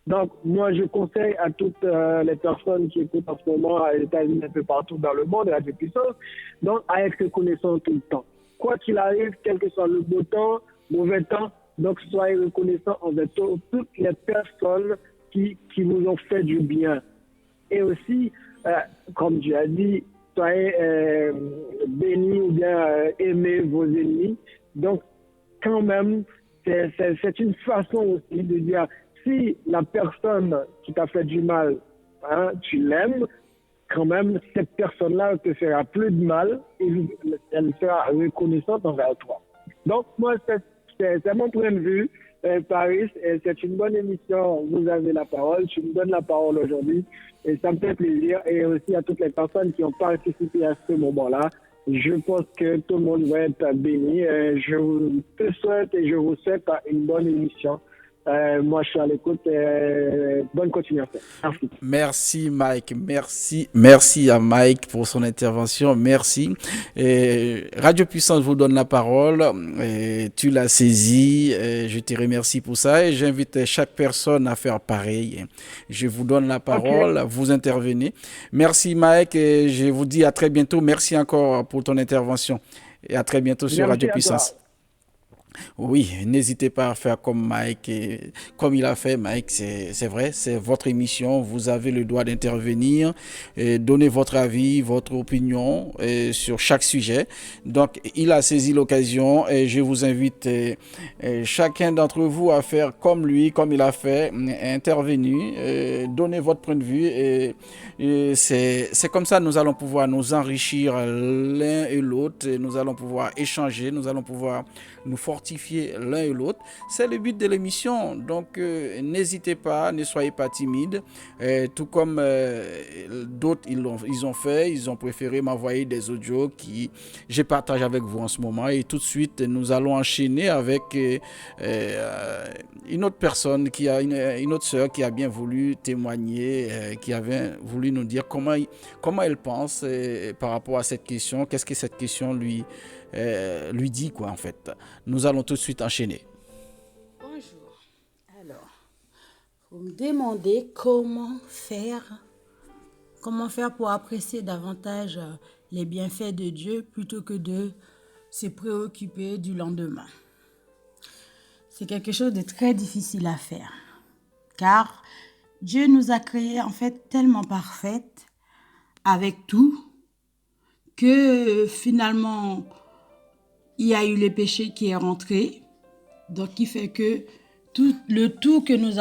Donc, moi, je conseille à toutes les personnes qui écoutent en ce moment à États-Unis, un peu partout dans le monde, Radio Puissance, donc à être reconnaissant tout le temps. Quoi qu'il arrive, quel que soit le beau temps, mauvais temps, donc soyez reconnaissant envers toutes les personnes qui vous ont fait du bien. Et aussi, comme Dieu a dit, soyez bénis ou bien aimez vos ennemis. Donc, quand même, c'est une façon aussi de dire, si la personne qui t'a fait du mal, tu l'aimes, quand même, cette personne-là te fera plus de mal et elle sera reconnaissante envers toi. Donc, moi, c'est mon point de vue, Paris, et c'est une bonne émission. Vous avez la parole, tu me donnes la parole aujourd'hui et ça me fait plaisir. Et aussi à toutes les personnes qui ont participé à ce moment-là, je pense que tout le monde va être béni. Je te souhaite et je vous souhaite une bonne émission. Moi, je suis à l'écoute. Bonne continuation. Merci. Merci Mike, merci à Mike pour son intervention, merci. Radio Puissance vous donne la parole, tu l'as saisi, je te remercie pour ça et j'invite chaque personne à faire pareil. Je vous donne la parole, vous intervenez. Merci Mike et je vous dis à très bientôt. Merci encore pour ton intervention et à très bientôt sur Radio Puissance. Oui, n'hésitez pas à faire comme Mike, comme il a fait, Mike, c'est vrai, c'est votre émission, vous avez le droit d'intervenir, et donner votre avis, votre opinion sur chaque sujet. Donc, il a saisi l'occasion et je vous invite chacun d'entre vous à faire comme lui, comme il a fait, intervenir, donner votre point de vue et c'est comme ça que nous allons pouvoir nous enrichir l'un et l'autre, et nous allons pouvoir échanger, nous allons pouvoir nous fortifier l'un et l'autre. C'est le but de l'émission. Donc, n'hésitez pas, ne soyez pas timide. Tout comme d'autres, ils ont fait, ils ont préféré m'envoyer des audios qui je partage avec vous en ce moment. Et tout de suite, nous allons enchaîner avec une autre personne, une autre sœur qui a bien voulu témoigner, qui avait voulu nous dire comment elle pense par rapport à cette question. Qu'est-ce que cette question lui dit, quoi, en fait. Nous allons tout de suite enchaîner. Bonjour. Alors, vous me demandez comment faire pour apprécier davantage les bienfaits de Dieu plutôt que de se préoccuper du lendemain. C'est quelque chose de très difficile à faire, car Dieu nous a créés en fait tellement parfaites avec tout que finalement il y a eu le péché qui est rentré, donc qui fait que tout que nous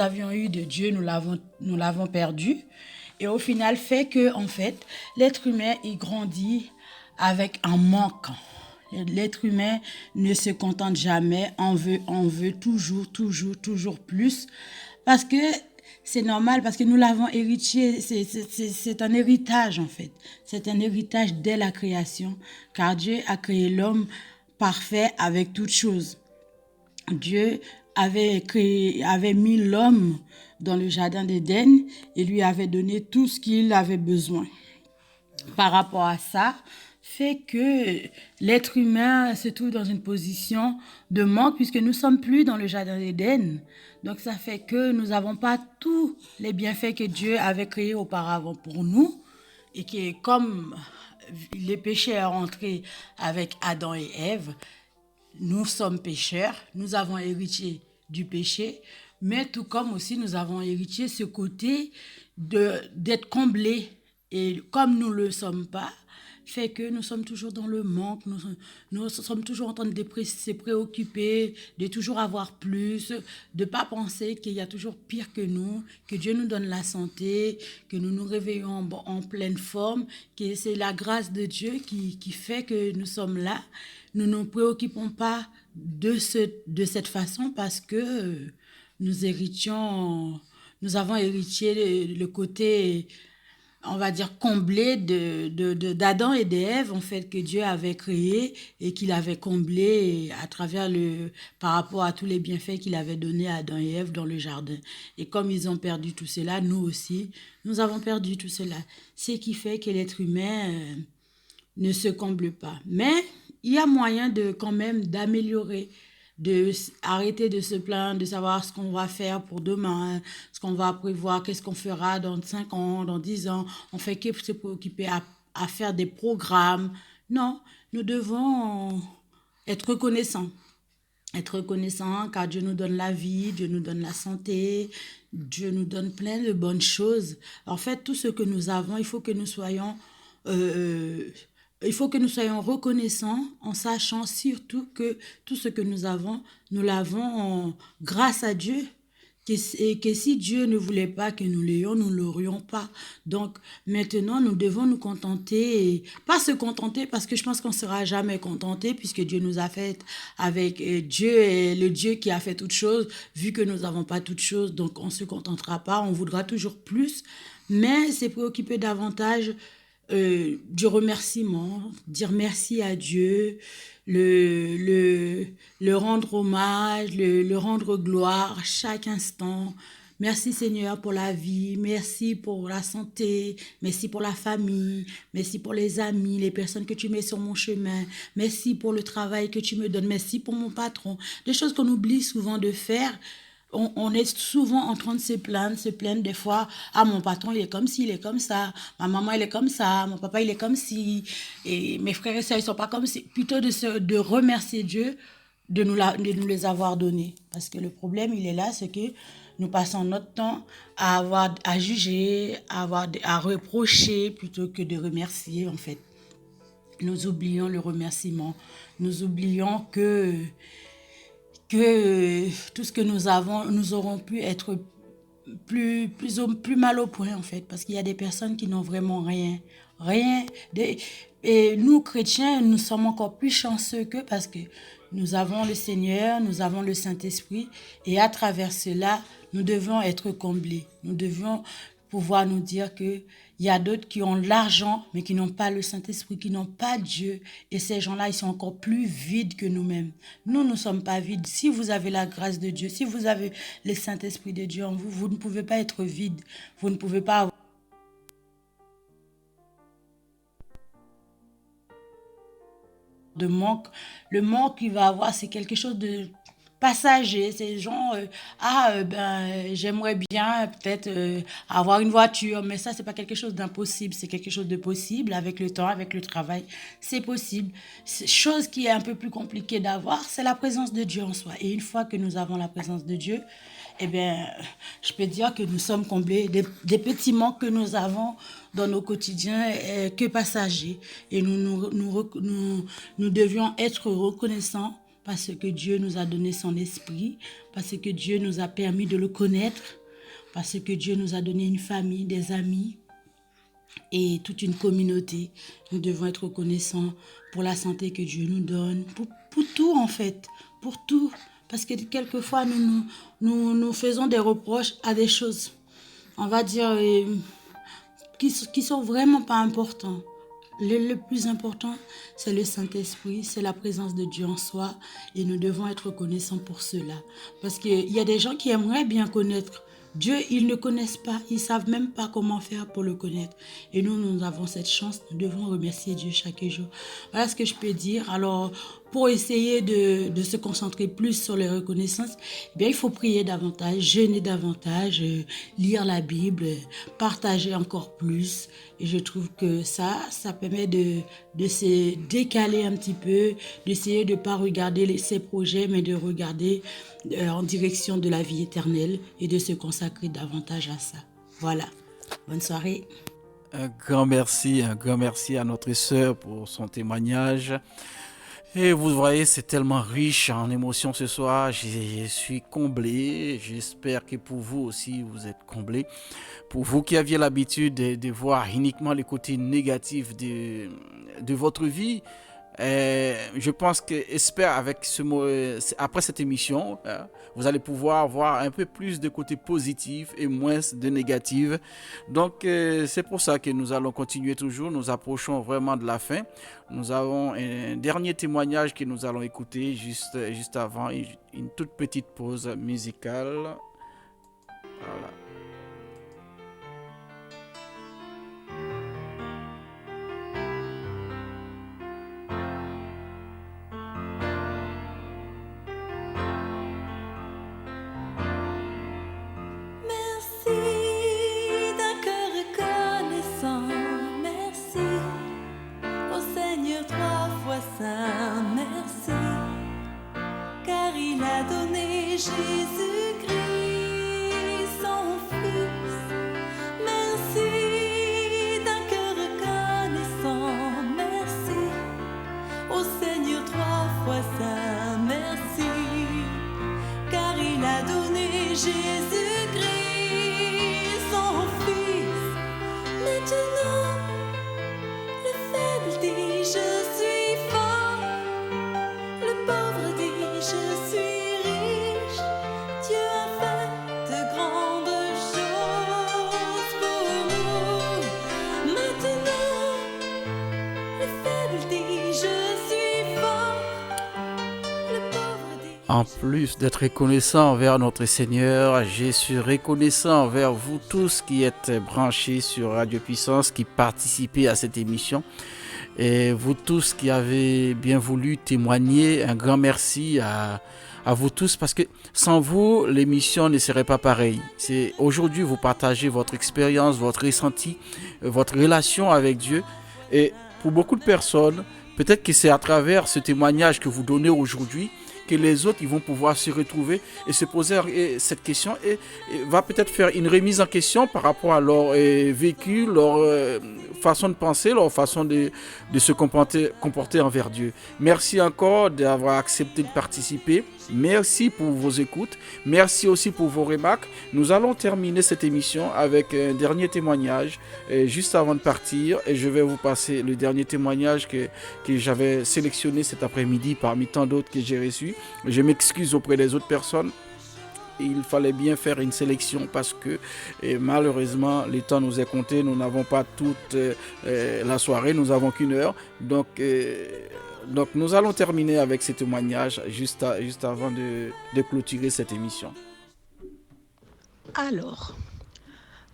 avions eu de Dieu, nous l'avons perdu, et au final fait que en fait l'être humain il grandit avec un manque. L'être humain ne se contente jamais, on veut toujours plus, parce que c'est normal, parce que nous l'avons hérité, c'est un héritage en fait. C'est un héritage dès la création, car Dieu a créé l'homme parfait avec toutes choses. Dieu avait mis l'homme dans le jardin d'Éden et lui avait donné tout ce qu'il avait besoin. Par rapport à ça, fait que l'être humain se trouve dans une position de manque puisque nous ne sommes plus dans le jardin d'Éden. Donc ça fait que nous n'avons pas tous les bienfaits que Dieu avait créés auparavant pour nous et que comme le péché est rentré avec Adam et Ève, nous sommes pécheurs, nous avons hérité du péché, mais tout comme aussi nous avons hérité ce côté d'être comblés. Et comme nous ne le sommes pas, fait que nous sommes toujours dans le manque, nous sommes toujours en train de se préoccuper, de toujours avoir plus, de ne pas penser qu'il y a toujours pire que nous, que Dieu nous donne la santé, que nous nous réveillons en pleine forme, que c'est la grâce de Dieu qui fait que nous sommes là. Nous ne nous préoccupons pas de cette façon parce que nous avons hérité le côté, on va dire, comblé d'Adam et d'Ève, en fait, que Dieu avait créé et qu'il avait comblé à travers par rapport à tous les bienfaits qu'il avait donnés à Adam et Ève dans le jardin. Et comme ils ont perdu tout cela, nous aussi, nous avons perdu tout cela. Ce qui fait que l'être humain ne se comble pas. Mais il y a moyen quand même d'améliorer, arrêter de se plaindre, de savoir ce qu'on va faire pour demain, ce qu'on va prévoir, qu'est-ce qu'on fera dans 5 ans, dans 10 ans. On fait que se préoccuper à faire des programmes. Non, nous devons être reconnaissants. Être reconnaissants car Dieu nous donne la vie, Dieu nous donne la santé, Dieu nous donne plein de bonnes choses. En fait, tout ce que nous avons, il faut que nous soyons reconnaissants en sachant surtout que tout ce que nous avons, nous l'avons grâce à Dieu. Et que si Dieu ne voulait pas que nous l'ayons, nous ne l'aurions pas. Donc maintenant, nous devons nous contenter, pas se contenter parce que je pense qu'on ne sera jamais contenté puisque Dieu nous a fait avec Dieu et le Dieu qui a fait toutes choses, vu que nous n'avons pas toutes choses, donc on ne se contentera pas, on voudra toujours plus, mais c'est préoccuper davantage du remerciement, dire merci à Dieu, le rendre hommage, le rendre gloire chaque instant. Merci Seigneur pour la vie, merci pour la santé, merci pour la famille, merci pour les amis, les personnes que tu mets sur mon chemin, merci pour le travail que tu me donnes, merci pour mon patron. Des choses qu'on oublie souvent de faire. On est souvent en train de se plaindre des fois. Ah, mon patron, il est comme ci, il est comme ça. Ma maman, elle est comme ça. Mon papa, il est comme ci. Et mes frères et sœurs, ils sont pas comme ci. Plutôt de remercier Dieu de nous les avoir donnés. Parce que le problème, il est là, c'est que nous passons notre temps à juger, à reprocher plutôt que de remercier, en fait. Nous oublions le remerciement. Nous oublions que tout ce que nous avons, nous aurons pu être plus mal au point, en fait, parce qu'il y a des personnes qui n'ont vraiment rien. Rien. Et nous, chrétiens, nous sommes encore plus chanceux qu'eux parce que nous avons le Seigneur, nous avons le Saint-Esprit, et à travers cela, nous devons être comblés. Nous devons pouvoir nous dire que il y a d'autres qui ont l'argent, mais qui n'ont pas le Saint-Esprit, qui n'ont pas Dieu. Et ces gens-là, ils sont encore plus vides que nous-mêmes. Nous ne sommes pas vides. Si vous avez la grâce de Dieu, si vous avez le Saint-Esprit de Dieu en vous, vous ne pouvez pas être vide. Vous ne pouvez pas avoir de manque. Le manque qu'il va avoir, c'est quelque chose de passager. C'est genre, j'aimerais bien peut-être avoir une voiture, mais ça, c'est pas quelque chose d'impossible. C'est quelque chose de possible avec le temps, avec le travail. C'est possible. Chose qui est un peu plus compliquée d'avoir, c'est la présence de Dieu en soi. Et une fois que nous avons la présence de Dieu, eh bien, je peux dire que nous sommes comblés des petits manques que nous avons dans nos quotidiens que passagers. Et nous devions être reconnaissants parce que Dieu nous a donné son esprit, parce que Dieu nous a permis de le connaître, parce que Dieu nous a donné une famille, des amis et toute une communauté. Nous devons être reconnaissants pour la santé que Dieu nous donne, pour tout en fait, pour tout. Parce que quelquefois, nous faisons des reproches à des choses, on va dire, qui sont vraiment pas importants. Le plus important, c'est le Saint-Esprit, c'est la présence de Dieu en soi. Et nous devons être reconnaissants pour cela. Parce qu'il y a des gens qui aimeraient bien connaître Dieu, ils ne connaissent pas, ils ne savent même pas comment faire pour le connaître. Et nous avons cette chance, nous devons remercier Dieu chaque jour. Voilà ce que je peux dire. Alors, pour essayer de se concentrer plus sur les reconnaissances, eh bien, il faut prier davantage, jeûner davantage, lire la Bible, partager encore plus. Et je trouve que ça permet de se décaler un petit peu, d'essayer de ne pas regarder ses projets, mais de regarder en direction de la vie éternelle et de se consacrer davantage à ça. Voilà. Bonne soirée. Un grand merci à notre sœur pour son témoignage. Et vous voyez, c'est tellement riche en émotions ce soir. Je suis comblé. J'espère que pour vous aussi, vous êtes comblé. Pour vous qui aviez l'habitude de voir uniquement les côtés négatifs de votre vie, je pense que après cette émission, vous allez pouvoir voir un peu plus de côté positif et moins de négatif. Donc c'est pour ça que nous allons continuer toujours. Nous approchons vraiment de la fin. Nous avons un dernier témoignage que nous allons écouter juste avant une toute petite pause musicale. Voilà. Jésus-Christ, son Fils. Merci d'un cœur reconnaissant. Merci au Seigneur trois fois saint. Merci, car il a donné Jésus-Christ, son Fils. Maintenant, le faible dit je suis fort, le pauvre dit je suis. En plus d'être reconnaissant envers notre Seigneur, je suis reconnaissant envers vous tous qui êtes branchés sur Radio Puissance, qui participez à cette émission. Et vous tous qui avez bien voulu témoigner, un grand merci à vous tous, parce que sans vous, l'émission ne serait pas pareille. Aujourd'hui, vous partagez votre expérience, votre ressenti, votre relation avec Dieu. Et pour beaucoup de personnes, peut-être que c'est à travers ce témoignage que vous donnez aujourd'hui que les autres ils vont pouvoir se retrouver et se poser cette question et va peut-être faire une remise en question par rapport à leur vécu, leur façon de penser, leur façon de se comporter envers Dieu. Merci encore d'avoir accepté de participer. Merci pour vos écoutes. Merci aussi pour vos remarques. Nous allons terminer cette émission avec un dernier témoignage juste avant de partir. Et je vais vous passer le dernier témoignage que j'avais sélectionné cet après-midi parmi tant d'autres que j'ai reçus. Je m'excuse auprès des autres personnes. Il fallait bien faire une sélection parce que malheureusement le temps nous est compté, nous n'avons pas toute la soirée, nous n'avons qu'une heure, donc nous allons terminer avec ces témoignages juste avant de clôturer cette émission. Alors,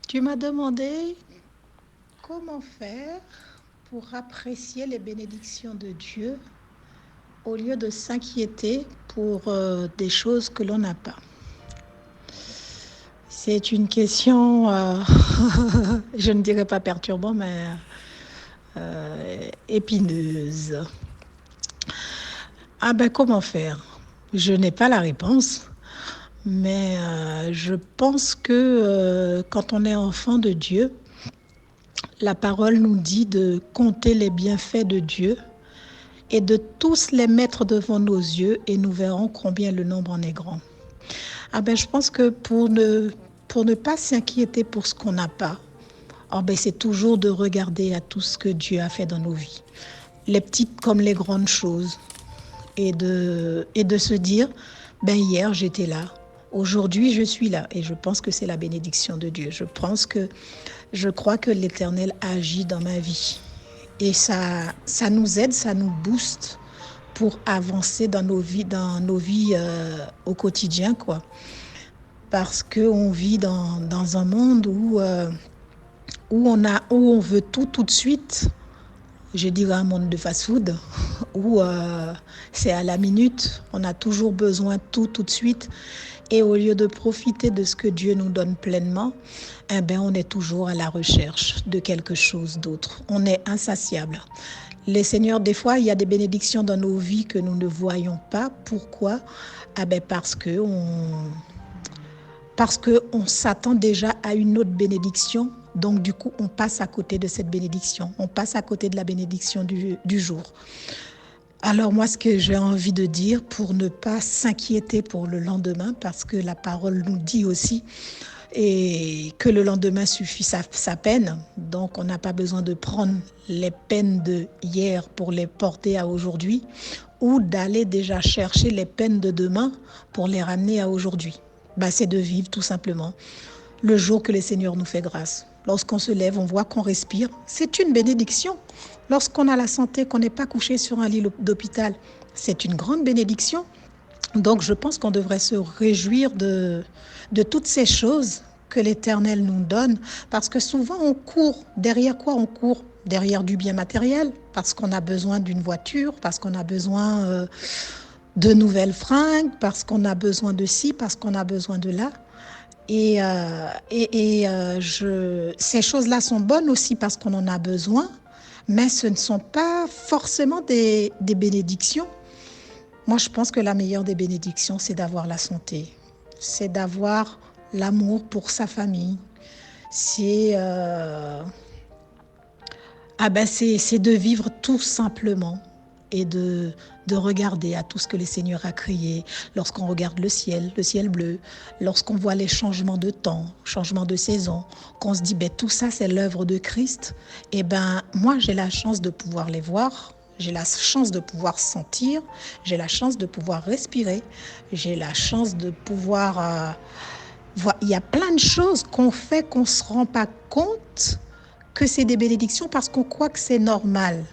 tu m'as demandé comment faire pour apprécier les bénédictions de Dieu au lieu de s'inquiéter pour des choses que l'on n'a pas. C'est une question, je ne dirais pas perturbante, mais épineuse. Ah ben comment faire? Je n'ai pas la réponse, mais je pense que quand on est enfant de Dieu, la parole nous dit de compter les bienfaits de Dieu et de tous les mettre devant nos yeux et nous verrons combien le nombre en est grand. Ah ben je pense que pour ne pas s'inquiéter pour ce qu'on n'a pas, c'est toujours de regarder à tout ce que Dieu a fait dans nos vies, les petites comme les grandes choses, et de se dire, hier j'étais là, aujourd'hui je suis là, et je pense que c'est la bénédiction de Dieu. Je crois que l'Éternel agit dans ma vie, et ça nous aide, ça nous booste pour avancer dans nos vies au quotidien, quoi. Parce qu'on vit dans un monde où on veut tout de suite. Je dirais un monde de fast-food où c'est à la minute. On a toujours besoin tout de suite. Et au lieu de profiter de ce que Dieu nous donne pleinement, on est toujours à la recherche de quelque chose d'autre. On est insatiable. Les seigneurs, des fois, il y a des bénédictions dans nos vies que nous ne voyons pas. Pourquoi? Parce qu'on s'attend déjà à une autre bénédiction. Donc, du coup, on passe à côté de cette bénédiction. On passe à côté de la bénédiction du jour. Alors, moi, ce que j'ai envie de dire pour ne pas s'inquiéter pour le lendemain, parce que la parole nous dit aussi et que le lendemain suffit sa peine. Donc, on n'a pas besoin de prendre les peines de hier pour les porter à aujourd'hui ou d'aller déjà chercher les peines de demain pour les ramener à aujourd'hui. C'est de vivre tout simplement le jour que le Seigneur nous fait grâce. Lorsqu'on se lève, on voit qu'on respire. C'est une bénédiction. Lorsqu'on a la santé, qu'on n'est pas couché sur un lit d'hôpital, c'est une grande bénédiction. Donc, je pense qu'on devrait se réjouir de toutes ces choses que l'Éternel nous donne. Parce que souvent, on court. Derrière quoi on court? Derrière du bien matériel. Parce qu'on a besoin d'une voiture, parce qu'on a besoin de nouvelles fringues, parce qu'on a besoin de ci, parce qu'on a besoin de là. Ces choses-là sont bonnes aussi parce qu'on en a besoin, mais ce ne sont pas forcément des bénédictions. Moi, je pense que la meilleure des bénédictions, c'est d'avoir la santé, c'est d'avoir l'amour pour sa famille, c'est de vivre tout simplement et de regarder à tout ce que le Seigneur a créé. Lorsqu'on regarde le ciel bleu, lorsqu'on voit les changements de temps, changements de saison, qu'on se dit, tout ça, c'est l'œuvre de Christ. Moi, j'ai la chance de pouvoir les voir, j'ai la chance de pouvoir sentir, j'ai la chance de pouvoir respirer, j'ai la chance de pouvoir voir. Il y a plein de choses qu'on fait qu'on ne se rend pas compte que c'est des bénédictions parce qu'on croit que c'est normal.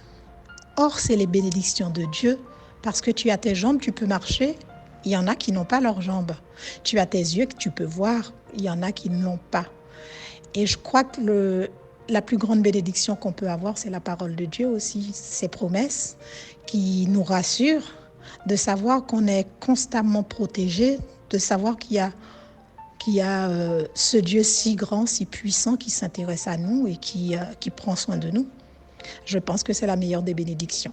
Or, c'est les bénédictions de Dieu parce que tu as tes jambes, tu peux marcher. Il y en a qui n'ont pas leurs jambes. Tu as tes yeux que tu peux voir. Il y en a qui ne l'ont pas. Et je crois que la plus grande bénédiction qu'on peut avoir, c'est la parole de Dieu aussi. Ses promesses qui nous rassurent de savoir qu'on est constamment protégé, de savoir qu'il y a ce Dieu si grand, si puissant qui s'intéresse à nous et qui prend soin de nous. Je pense que c'est la meilleure des bénédictions.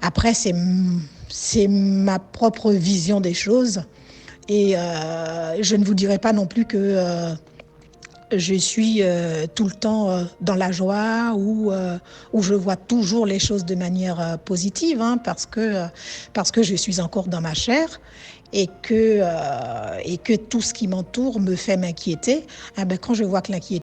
Après, c'est ma propre vision des choses. Et je ne vous dirai pas non plus que je suis tout le temps dans la joie ou je vois toujours les choses de manière positive, hein, parce que je suis encore dans ma chair et que tout ce qui m'entoure me fait m'inquiéter. Ah ben, quand je vois que l'inquiétude